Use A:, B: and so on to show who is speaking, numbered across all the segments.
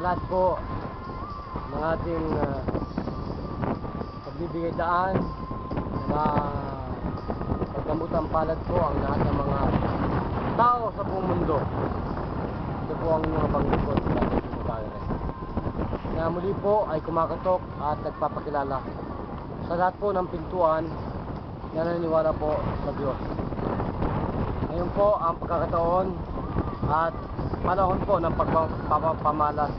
A: lahat po ng ating pagbibigay daan na pagkamutan palad po ang lahat ng mga tao sa buong mundo. Ito po ang mga panglingkod sa ating pagkakas na muli po ay kumakatok at nagpapakilala sa lahat po ng pintuan na naniniwala po sa Diyos. Ngayon po ang pagkakataon at panahon po ng pagpapamalas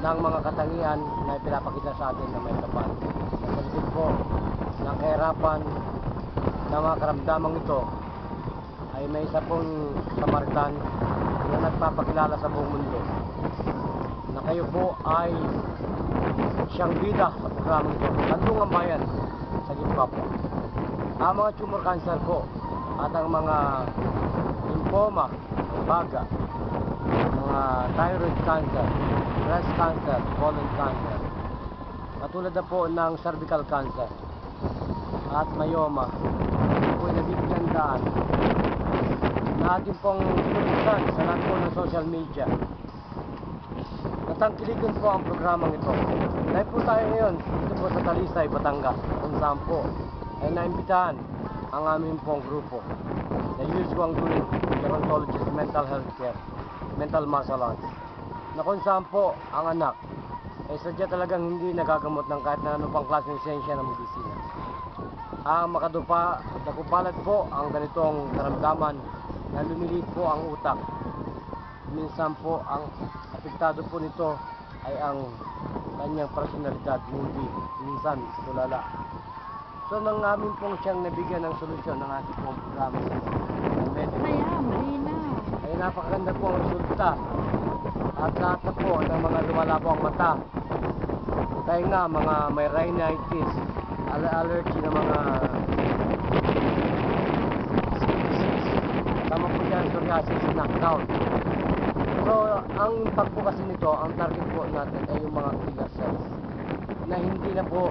A: ng mga katangian na ipinapakita sa atin na may tapat. Sa likod po ng kahirapan ng mga karamdamang ito ay may isa pong Samaritan na nagpapakilala sa buong mundo na kayo po ay siyang bida sa programang ito. Handong ang bayan sa Gimpa po. Ang mga tumor cancer po at ang mga lymphoma, baga, mga thyroid cancer, breast cancer, colon cancer, katulad na po ng cervical cancer at myoma, po ay nabibigyan daan na ating pong tulisan sa lahat po ng social media. Natangkilikin po ang programang ito. Dahil po tayo ngayon dito po sa Talisay, Batangas, kung saan po ay naimbitahan ang aming pong grupo na Use Guang Duling Gerontologist Mental Health Care, Mental Martial Arts, na kung saan po ang anak ay sadya talagang hindi nagagamot ng kahit na ano pang klaseng siyensya ng medisina. Ang nakupalad po ang ganitong karamdaman na lumiliit po ang utak. Minsan po ang apektado po nito ay ang kanyang personalidad, moody, minsan tulala. So nang amin pong siyang nabigyan ng solusyon ng ating pong programa ng medical. Ay napakaganda po ang resulta. At lahat na po ng mga lumalabo ang mata, tayo nga mga may rhinitis, allergy na mga tama po dyan, psoriasis, knockdown. So ang impact po kasi nito, ang target po natin ay yung mga killer cells na hindi na po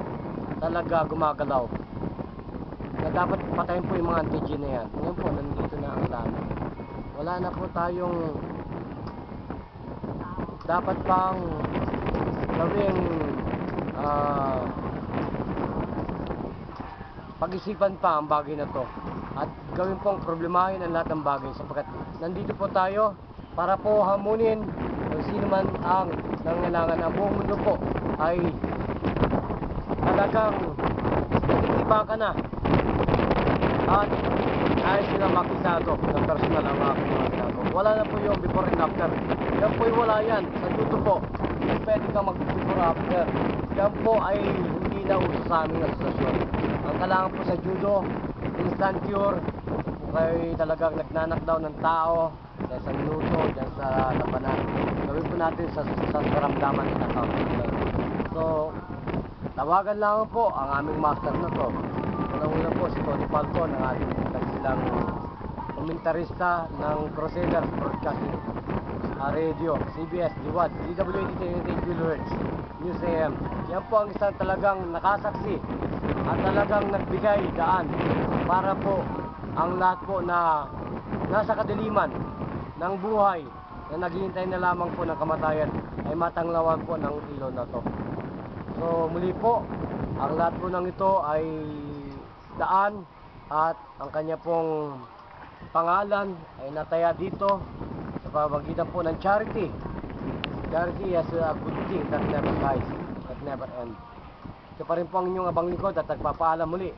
A: talaga gumagalaw, na dapat patayin po yung mga antigen na yan. Ngayon po, nandito na ang lahat. Wala na po tayong dapat pang gawing pag-isipan pa ang bagay na to at gawin pong problemahin ang lahat ng bagay, sapagkat nandito po tayo para po hamunin kung sino man ang nangangailangan. Ang buong mundo po ay talagang nagtitibakan na at ayos sila makita ito ng personal ang mga ginagawa. Wala na po yung before and after. Yan po yung wala yan. Sa judo po, pwede kang mag-before after. Yan po ay hindi na uso sa aming asosasyon. Ang kailangan po sa judo, instant cure. Kung kayo talagang nagnanakdown ng tao sa isang minuto, dyan sa labanan, gawin po natin sa karamdaman ng account. So, tawagan lang po ang aming master na to. Unang-una po si Tony Falcon, ang ating silang komentarista ng Crusaders Broadcasting Radio, CBS, Diwad, DWAD, kHz, News AM. Yan po ang isang talagang nakasaksi at talagang nagbigay daan para po ang lahat po na nasa kadiliman ng buhay na naghihintay na lamang po ng kamatayan ay matanglawan po ng ilaw na to. So muli po, ang lahat po ng ito ay daan at ang kanya pong pangalan ay nataya dito sa pamamagitan po ng charity. Charity is a good thing that never dies, that never ends. Ito pa rin po ang inyong abang likod at nagpapaalam muli.